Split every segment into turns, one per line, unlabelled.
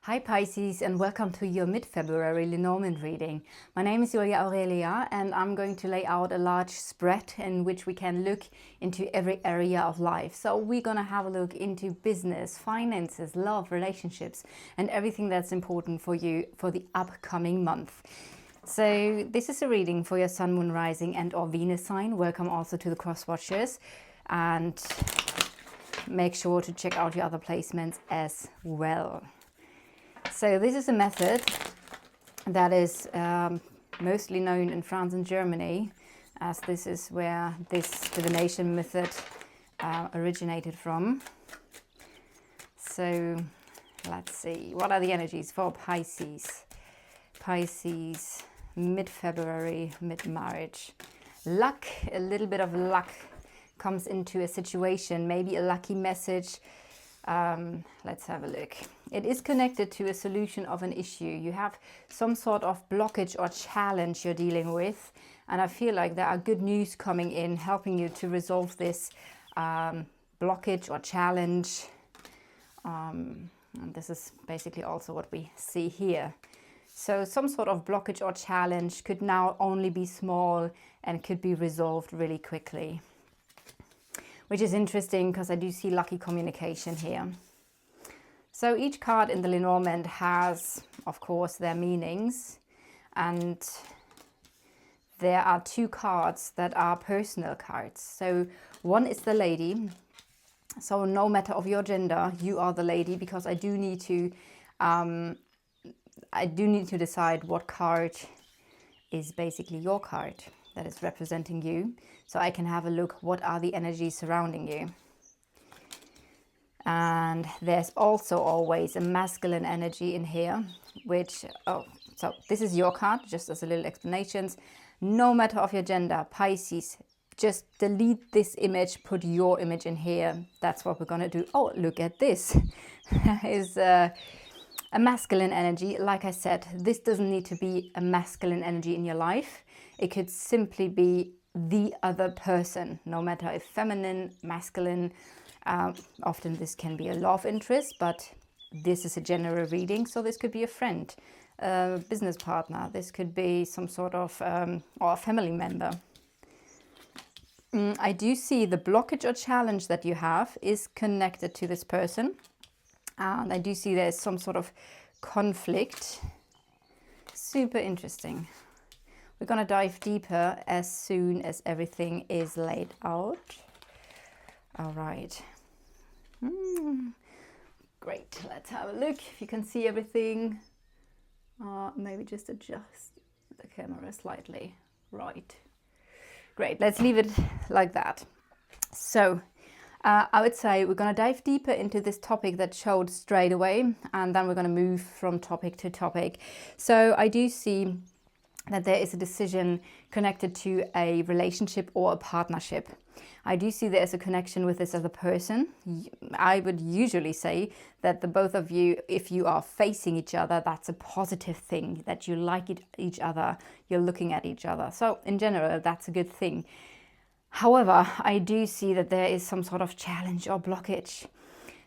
Hi Pisces, and welcome to your mid-February Lenormand reading. My name is Julia Aurelia and I'm going to lay out a large spread in which we can look into every area of life. So we're going to have a look into business, finances, love, relationships and everything that's important for you for the upcoming month. So this is a reading for your Sun, Moon, Rising and or Venus sign. Welcome also to the cross watchers, and make sure to check out your other placements as well. So this is a method that is mostly known in France and Germany, as this is where this divination method originated from. So let's see, what are the energies for Pisces? Pisces, mid-February, mid-marriage. Luck, a little bit of luck comes into a situation, maybe a lucky message. Let's have a look. It is connected to a solution of an issue. You have some sort of blockage or challenge you're dealing with, and I feel like there are good news coming in helping you to resolve this blockage or challenge. And this is basically also what we see here. So some sort of blockage or challenge could now only be small and could be resolved really quickly, which is interesting because I do see lucky communication here. So each card in the Lenormand has, of course, their meanings, and there are two cards that are personal cards. So one is the lady. So no matter of your gender, you are the lady, because I do need to decide what card is basically your card that is representing you, so I can have a look what are the energies surrounding you. And there's also always a masculine energy in here, which, so this is your card, just as a little explanations. No matter of your gender, Pisces, just delete this image, put your image in here. That's what we're gonna do. Oh, look at this. Is a masculine energy. Like I said, this doesn't need to be a masculine energy in your life. It could simply be the other person, no matter if feminine, masculine. Often this can be a love interest, but this is a general reading. So this could be a friend, a business partner. This could be some sort of, or a family member. I do see the blockage or challenge that you have is connected to this person. And I do see there's some sort of conflict. Super interesting. We're going to dive deeper as soon as everything is laid out. All right. Great. Let's have a look if you can see everything. Maybe just adjust the camera slightly. Right. Great. Let's leave it like that. So I would say we're going to dive deeper into this topic that showed straight away, and then we're going to move from topic to topic. So I do see that there is a decision connected to a relationship or a partnership. I do see there is a connection with this other person. I would usually say that the both of you, if you are facing each other, that's a positive thing, that you like each other, you're looking at each other. So in general, that's a good thing. However, I do see that there is some sort of challenge or blockage.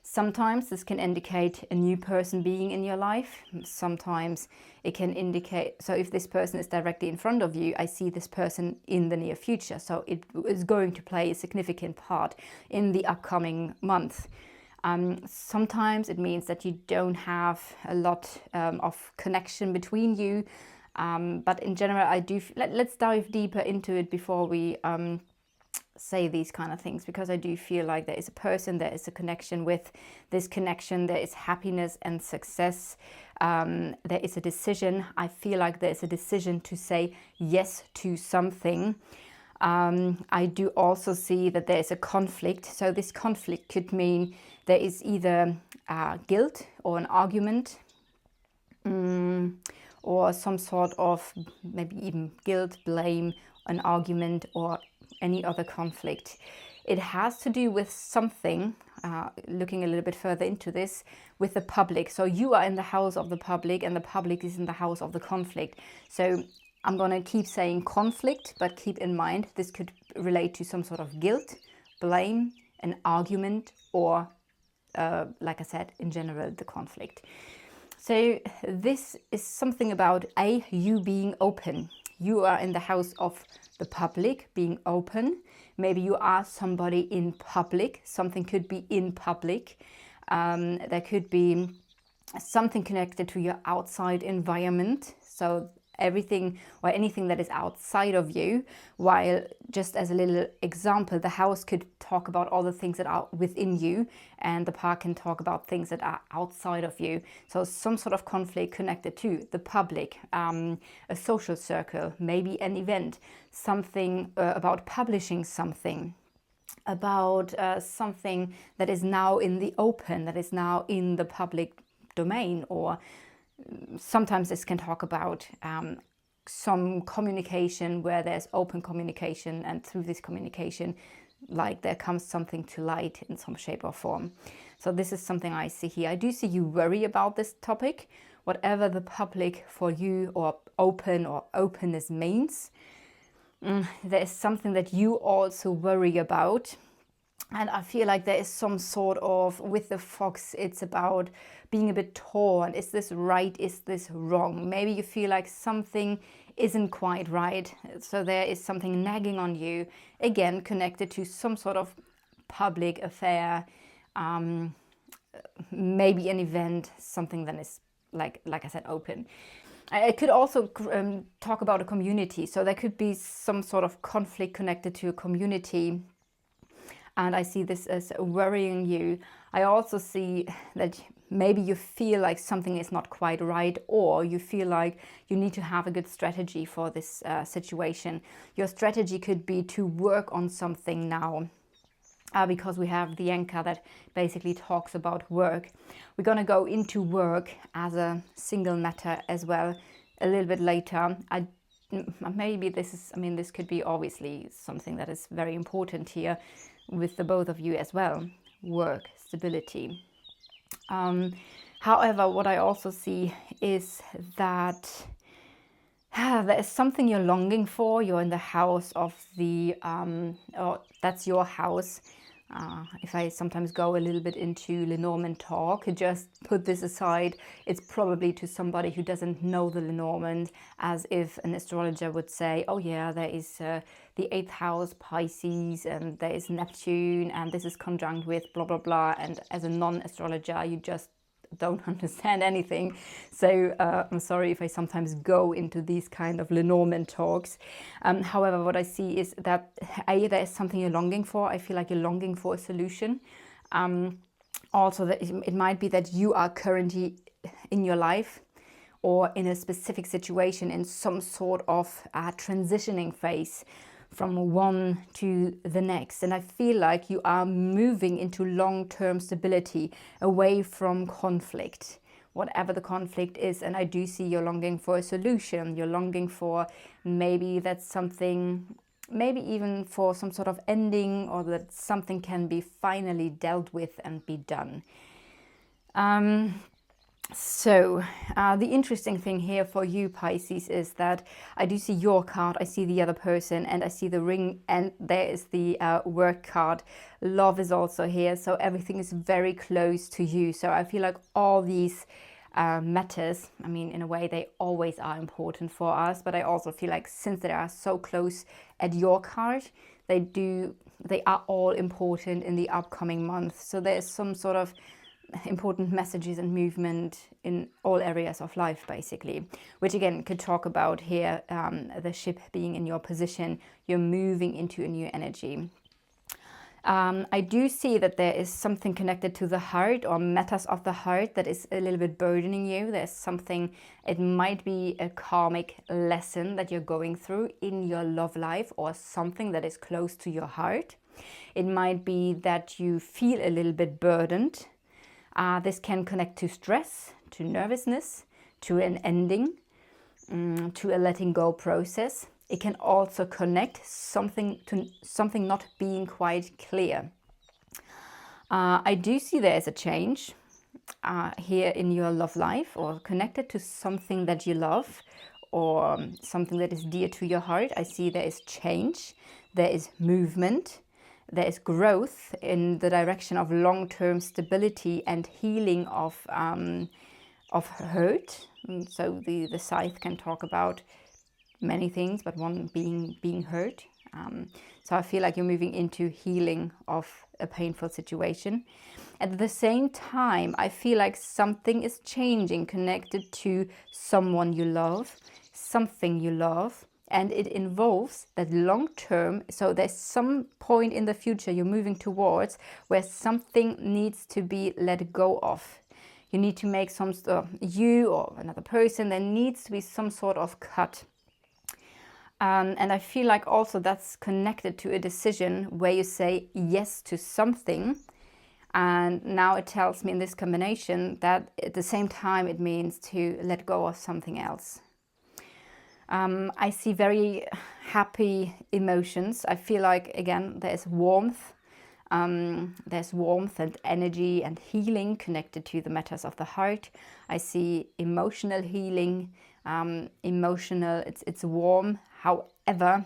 Sometimes this can indicate a new person being in your life. Sometimes it can indicate, so if this person is directly in front of you, I see this person in the near future. So it is going to play a significant part in the upcoming month. Sometimes it means that you don't have a lot of connection between you. But in general, I do, let's dive deeper into it before we say these kind of things, because I do feel like there is a person, there is a connection. With this connection, there is happiness and success. There is a decision. I feel like there is a decision to say yes to something. I do also see that there is a conflict. So this conflict could mean there is either guilt or an argument, or some sort of maybe even guilt, blame, an argument, or any other conflict. It has to do with something, looking a little bit further into this, with the public. So you are in the house of the public and the public is in the house of the conflict. So I'm going to keep saying conflict, but keep in mind this could relate to some sort of guilt, blame, an argument, or like I said, in general, the conflict. So this is something about you being open. You are in the house of the public, being open. Maybe you are somebody in public. Something could be in public. There could be something connected to your outside environment. So everything or anything that is outside of you, while just as a little example, the house could talk about all the things that are within you, and the park can talk about things that are outside of you. So some sort of conflict connected to the public, a social circle, maybe an event, something about publishing something, about something that is now in the open, that is now in the public domain. Or sometimes this can talk about some communication where there's open communication, and through this communication, like, there comes something to light in some shape or form. So this is something I see here. I do see you worry about this topic, whatever the public for you or openness means. There is something that you also worry about. And I feel like there is some sort of, with the fox, it's about being a bit torn. Is this right? Is this wrong? Maybe you feel like something isn't quite right. So there is something nagging on you, again, connected to some sort of public affair, maybe an event, something that is, like I said, open. I could also talk about a community. So there could be some sort of conflict connected to a community. And I see this as worrying you. I also see that maybe you feel like something is not quite right, or you feel like you need to have a good strategy for this situation. Your strategy could be to work on something now. Because we have the anchor that basically talks about work. We're going to go into work as a single matter as well a little bit later. Maybe this is, this could be obviously something that is very important here with the both of you as well. Work, stability. However, what I also see is that there is something you're longing for. You're in the house of the, or that's your house. If I sometimes go a little bit into Lenormand talk, just put this aside. It's probably to somebody who doesn't know the Lenormand, as if an astrologer would say, oh yeah, there is the 8th house, Pisces, and there is Neptune, and this is conjunct with blah, blah, blah. And as a non-astrologer, you just don't understand anything. So I'm sorry if I sometimes go into these kind of Lenormand talks. However, what I see is that there is something you're longing for. I feel like you're longing for a solution. Also, that it might be that you are currently in your life or in a specific situation in some sort of transitioning phase from one to the next. And I feel like you are moving into long-term stability, away from conflict, whatever the conflict is. And I do see you're longing for a solution. You're longing for maybe that's something, maybe even for some sort of ending, or that something can be finally dealt with and be done. So the interesting thing here for you, Pisces, is that I do see your card, I see the other person, and I see the ring, and there is the work card. Love is also here, so everything is very close to you. So I feel like all these matters, in a way, they always are important for us, but I also feel like since they are so close at your card, they are all important in the upcoming month. So there is some sort of important messages and movement in all areas of life, basically, which again could talk about here the ship being in your position. You're moving into a new energy. I do see that there is something connected to the heart, or matters of the heart, that is a little bit burdening you. There's something, it might be a karmic lesson that you're going through in your love life, or something that is close to your heart. It might be that you feel a little bit burdened. This can connect to stress, to nervousness, to an ending, to a letting go process. It can also connect something to something not being quite clear. I do see there is a change here in your love life, or connected to something that you love, or something that is dear to your heart. I see there is change, there is movement. There is growth in the direction of long-term stability and healing of of hurt. And so the scythe can talk about many things, but one being hurt. So I feel like you're moving into healing of a painful situation. At the same time, I feel like something is changing connected to someone you love, something you love, and it involves that long term. So there's some point in the future you're moving towards where something needs to be let go of. You need to make some, you or another person, there needs to be some sort of cut. And I feel like also that's connected to a decision where you say yes to something. And now it tells me in this combination that at the same time it means to let go of something else. I see very happy emotions. I feel like, again, there's warmth. There's warmth and energy and healing connected to the matters of the heart. I see emotional healing, it's warm. However,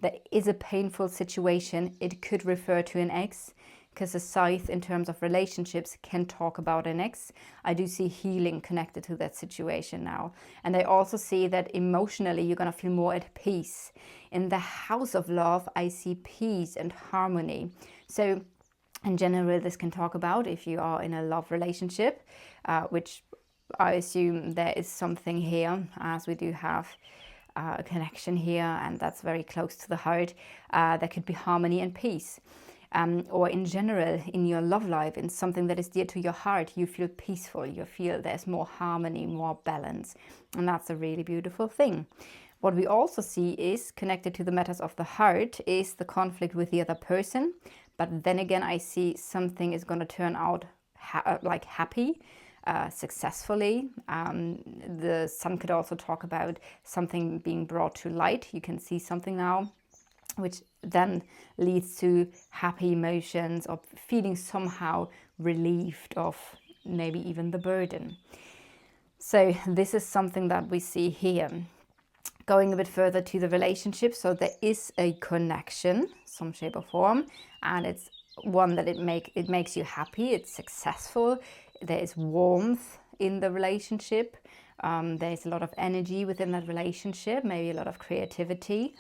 there is a painful situation. It could refer to an ex, because a scythe in terms of relationships can talk about an ex. I do see healing connected to that situation now. And I also see that emotionally you're going to feel more at peace. In the house of love, I see peace and harmony. So in general, this can talk about if you are in a love relationship, which I assume there is something here, as we do have a connection here, and that's very close to the heart. There could be harmony and peace. Or in general, in your love life, in something that is dear to your heart, you feel peaceful, you feel there's more harmony, more balance. And that's a really beautiful thing. What we also see is connected to the matters of the heart is the conflict with the other person. But then again, I see something is going to turn out happy, successfully. The sun could also talk about something being brought to light. You can see something now, which then leads to happy emotions or feeling somehow relieved of maybe even the burden. So this is something that we see here. Going a bit further to the relationship, so there is a connection, some shape or form, and it's one that it makes you happy, it's successful, there is warmth in the relationship, there's a lot of energy within that relationship, maybe a lot of creativity.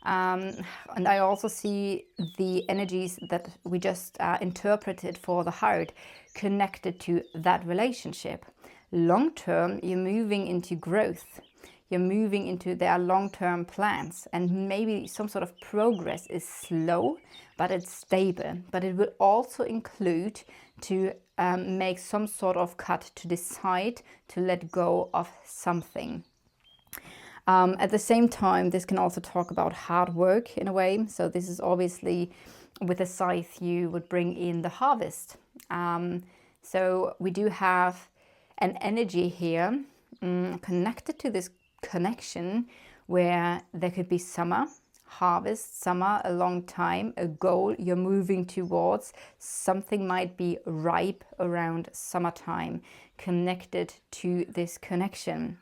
And I also see the energies that we just interpreted for the heart connected to that relationship. Long term, you're moving into growth. You're moving into, there are long-term plans, and maybe some sort of progress is slow, but it's stable. But it will also include to make some sort of cut, to decide to let go of something. At the same time, this can also talk about hard work in a way. So this is obviously, with a scythe, you would bring in the harvest. So we do have an energy here connected to this connection where there could be summer, harvest, summer, a long time, a goal you're moving towards. Something might be ripe around summertime, connected to this connection.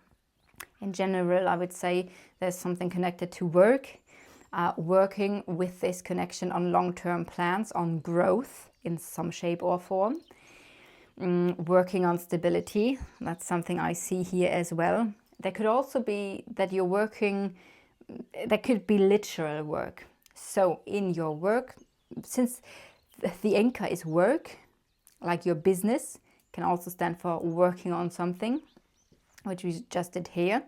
In general, I would say there's something connected to work, working with this connection on long-term plans, on growth in some shape or form, working on stability. That's something I see here as well. There could also be that you're working, there could be literal work. So in your work, since the anchor is work, like your business can also stand for working on something, which we just did here.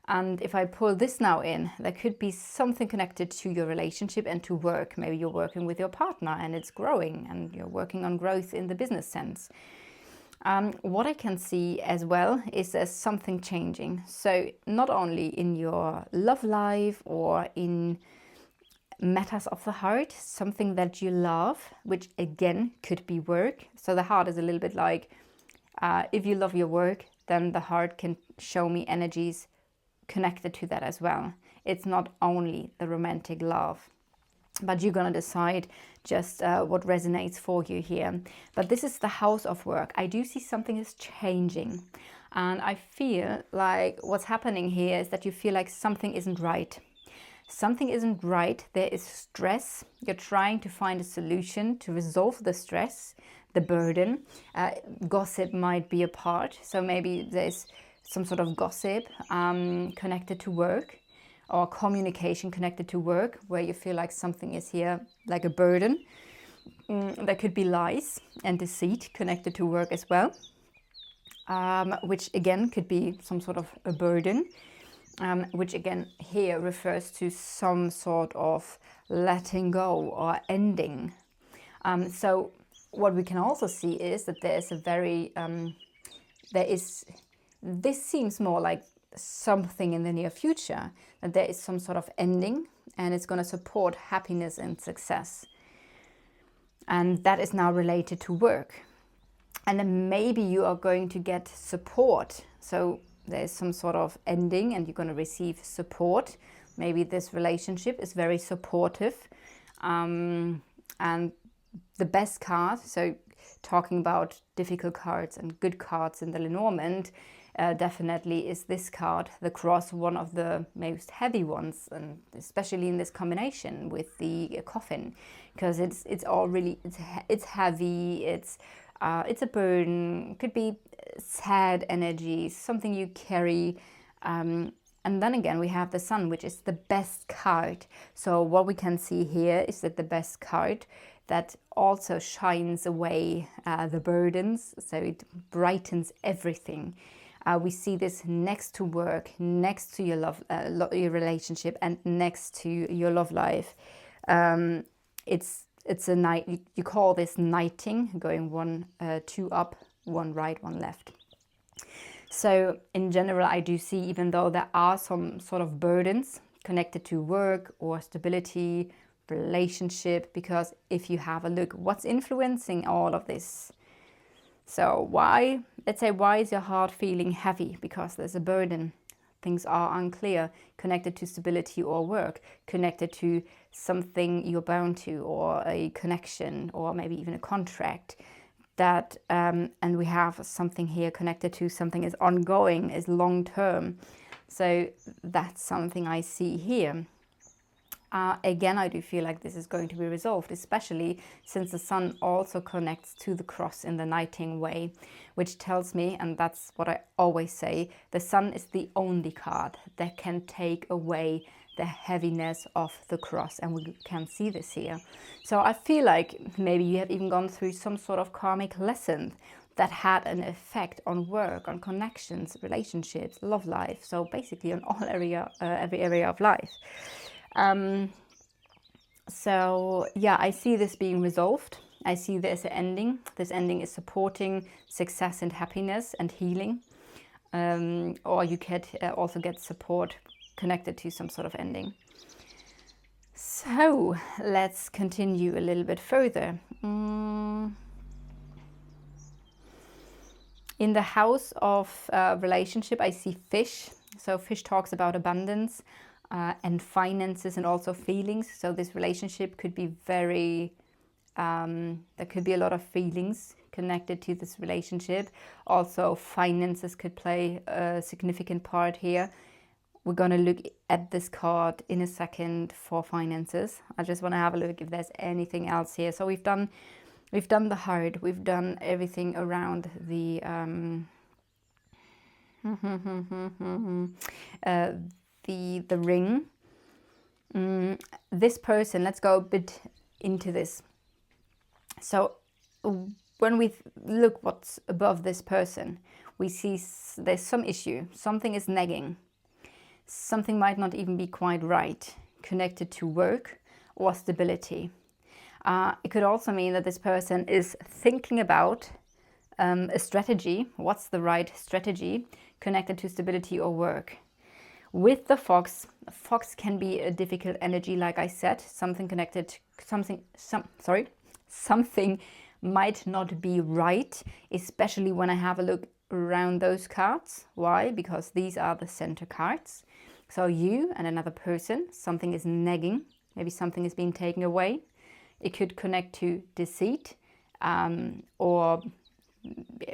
And if I pull this now in, there could be something connected to your relationship and to work. Maybe you're working with your partner and it's growing, and you're working on growth in the business sense. What I can see as well is there's something changing. So not only in your love life or in matters of the heart, something that you love, which again could be work. So the heart is a little bit like, if you love your work, then the heart can show me energies connected to that as well. It's not only the romantic love, but you're gonna decide just what resonates for you here. But this is the house of work. I do see something is changing, and I feel like what's happening here is that you feel like something isn't right. Something isn't right. There is stress. You're trying to find a solution to resolve the stress. the burden. Gossip might be a part, so maybe there's some sort of gossip connected to work, or communication connected to work, where you feel like something is here like a burden. There could be lies and deceit connected to work as well, which again could be some sort of a burden, which again here refers to some sort of letting go or ending. So what we can also see is that there's a very, this seems more like something in the near future, that there is some sort of ending, and it's going to support happiness and success. And that is now related to work. And then maybe you are going to get support. So there's some sort of ending and you're going to receive support. Maybe this relationship is very supportive. And the best card, so talking about difficult cards and good cards in the Lenormand, definitely is this card, the cross, one of the most heavy ones, and especially in this combination with the coffin, because it's all really, it's heavy, it's a burden, could be sad energy, something you carry. And then again, we have the Sun, which is the best card. So what we can see here is that the best card that also shines away the burdens, so it brightens everything. We see this next to work, next to your love, your relationship, and next to your love life. It's a night. You call this knighting, going two up, one right, one left. So in general, I do see, even though there are some sort of burdens connected to work or stability, relationship, because if you have a look, what's influencing all of this? So why, let's say, why is your heart feeling heavy? Because there's a burden. Things are unclear, connected to stability or work, connected to something you're bound to, or a connection, or maybe even a contract. That and we have something here connected to something is ongoing, is long term. So that's something I see here. Again, I do feel like this is going to be resolved, especially since the Sun also connects to the cross in the knighting way, which tells me, and that's what I always say, the Sun is the only card that can take away the heaviness of the cross, and we can see this here. So I feel like maybe you have even gone through some sort of karmic lesson that had an effect on work, on connections, relationships, love life, so basically on all every area of life. So yeah, I see this being resolved. I see there's an ending. This ending is supporting success and happiness and healing. Or you could also get support connected to some sort of ending. So let's continue a little bit further. In the house of relationship, I see fish. So fish talks about abundance. And finances, and also feelings. So this relationship could be very, there could be a lot of feelings connected to this relationship. Also finances could play a significant part here. We're going to look at this card in a second for finances. I just want to have a look if there's anything else here. So we've done the heart, we've done everything around the the ring. This person, let's go a bit into this. So when we look what's above this person, we see there's some issue, something is nagging, something might not even be quite right, connected to work or stability. It could also mean that this person is thinking about a strategy, what's the right strategy, connected to stability or work. With the fox can be a difficult energy, like I said, something connected, something might not be right, especially when I have a look around those cards. Why? Because these are the center cards. So you and another person, something is nagging, maybe something is being taken away. It could connect to deceit, or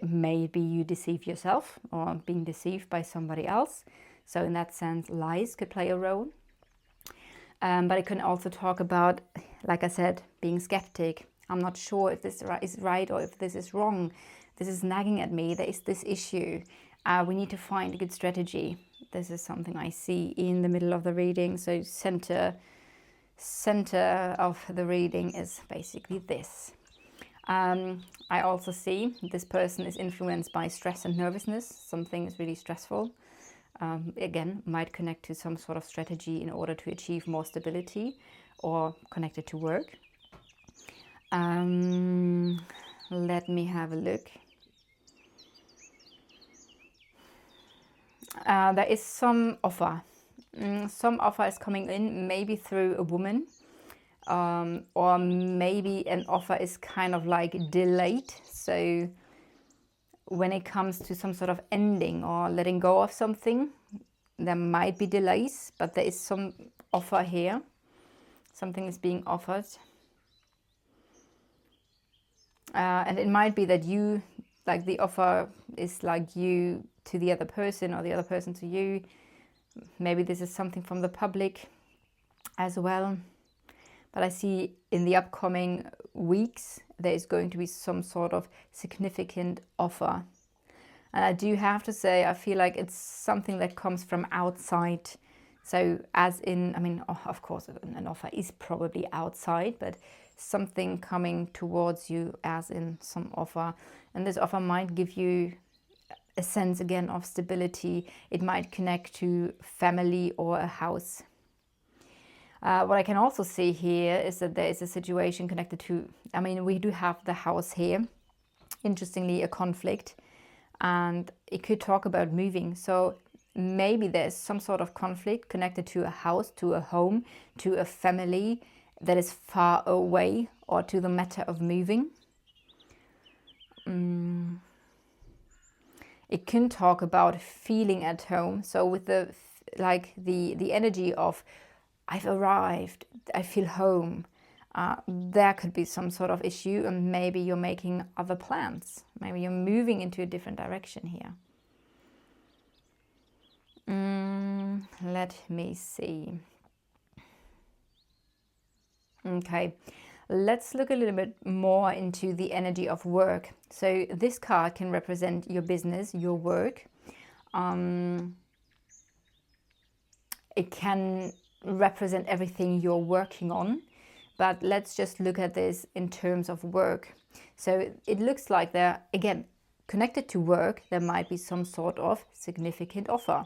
maybe you deceive yourself or being deceived by somebody else. So in that sense, lies could play a role. But it can also talk about, like I said, being skeptic, I'm not sure if this is right or if this is wrong. This is nagging at me. There is this issue. We need to find a good strategy. This is something I see in the middle of the reading. So center of the reading is basically this. I also see this person is influenced by stress and nervousness. Something is really stressful. Again, might connect to some sort of strategy in order to achieve more stability or connected to work. Let me have a look. There is some offer. Some offer is coming in, maybe through a woman. Or maybe an offer is kind of like delayed. So when it comes to some sort of ending or letting go of something, there might be delays, but there is some offer here. Something is being offered. And it might be that you, like the offer is like you to the other person or the other person to you. Maybe this is something from the public as well. But I see in the upcoming weeks, there is going to be some sort of significant offer. And I do have to say, I feel like it's something that comes from outside. So as in, I mean, of course, an offer is probably outside, but something coming towards you as in some offer. And this offer might give you a sense again of stability. It might connect to family or a house. What I can also see here is that there is a situation connected to, I mean, we do have the house here. Interestingly, a conflict. And it could talk about moving. So maybe there's some sort of conflict connected to a house, to a home, to a family that is far away, or to the matter of moving. It can talk about feeling at home. So with the energy of I've arrived, I feel home. There could be some sort of issue, and maybe you're making other plans. Maybe you're moving into a different direction here. Let me see. Okay, let's look a little bit more into the energy of work. So this card can represent your business, your work. It can represent everything you're working on. But let's just look at this in terms of work. So it looks like there, again, connected to work, there might be some sort of significant offer.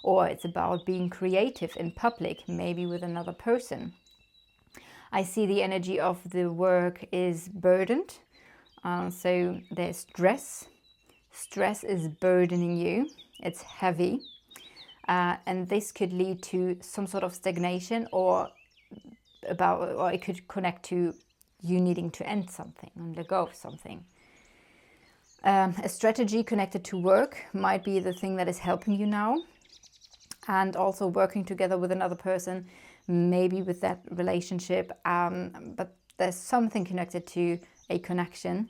Or it's about being creative in public, maybe with another person. I see the energy of the work is burdened. So there's stress. Stress is burdening you. It's heavy. And this could lead to some sort of stagnation, or it could connect to you needing to end something and let go of something. A strategy connected to work might be the thing that is helping you now, and also working together with another person, maybe with that relationship. But there's something connected to a connection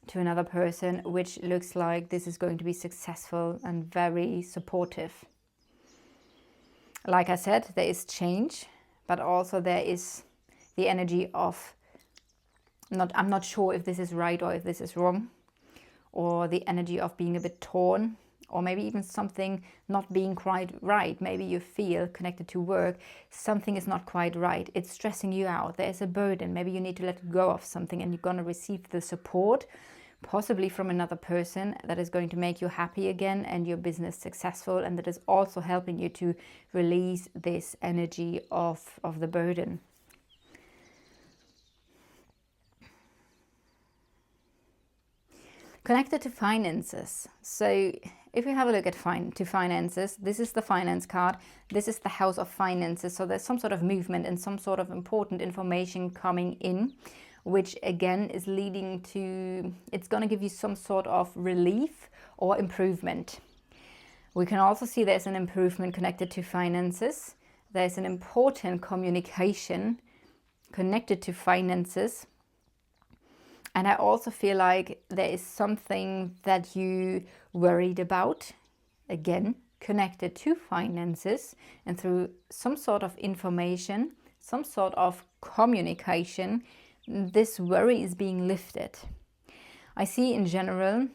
to another person, which looks like this is going to be successful and very supportive. Like I said, there is change. But also there is the energy of, I'm not sure if this is right or if this is wrong. Or the energy of being a bit torn. Or maybe even something not being quite right. Maybe you feel connected to work, something is not quite right. It's stressing you out. There's a burden. Maybe you need to let go of something, and you're going to receive the support, possibly from another person, that is going to make you happy again and your business successful, and that is also helping you to release this energy of the burden. Connected to finances. So if we have a look at finances, this is the finance card. This is the house of finances. So there's some sort of movement and some sort of important information coming in, which again is leading to, it's going to give you some sort of relief or improvement. We can also see there's an improvement connected to finances. There's an important communication connected to finances. And I also feel like there is something that you worried about, again, connected to finances, and through some sort of information, some sort of communication, this worry is being lifted. I see in general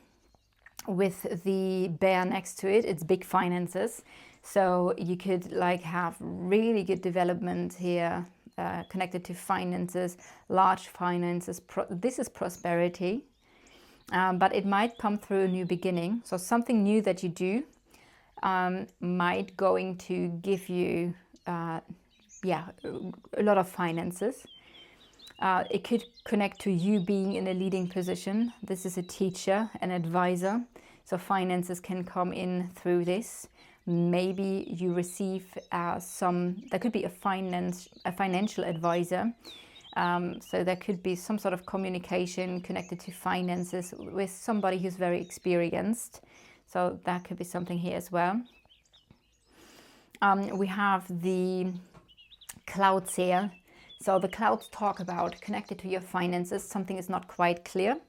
with the bear next to it, it's big finances. So you could like have really good development here connected to finances, large finances. This is prosperity, but it might come through a new beginning. So something new that you do might going to give you a lot of finances. It could connect to you being in a leading position. This is a teacher, an advisor. So finances can come in through this. Maybe you receive there could be a financial advisor. So there could be some sort of communication connected to finances with somebody who's very experienced. So that could be something here as well. We have the clouds here. So the clouds talk about connected to your finances. Something is not quite clear.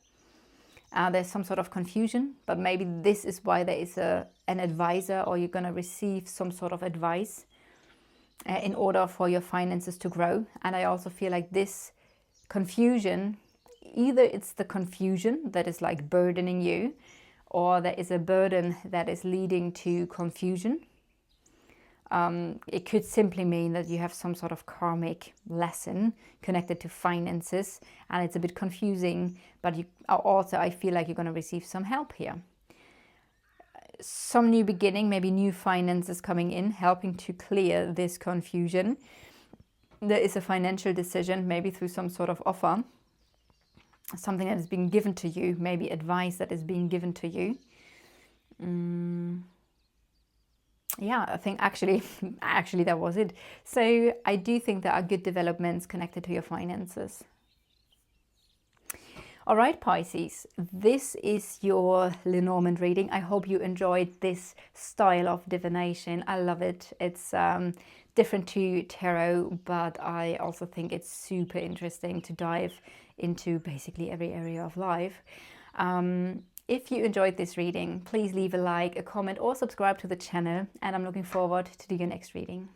There's some sort of confusion, but maybe this is why there is an advisor, or you're going to receive some sort of advice in order for your finances to grow. And I also feel like this confusion, either it's the confusion that is like burdening you, or there is a burden that is leading to confusion. It could simply mean that you have some sort of karmic lesson connected to finances, and it's a bit confusing, but I feel like you're going to receive some help here. Some new beginning, maybe new finances coming in, helping to clear this confusion. There is a financial decision, maybe through some sort of offer, something that is being given to you, maybe advice that is being given to you. Yeah, I think actually that was it. So I do think there are good developments connected to your finances. All right, Pisces, this is your Lenormand reading. I hope you enjoyed this style of divination. I love it. It's different to tarot, but I also think it's super interesting to dive into basically every area of life. If you enjoyed this reading, please leave a like, a comment, or subscribe to the channel, and I'm looking forward to do your next reading.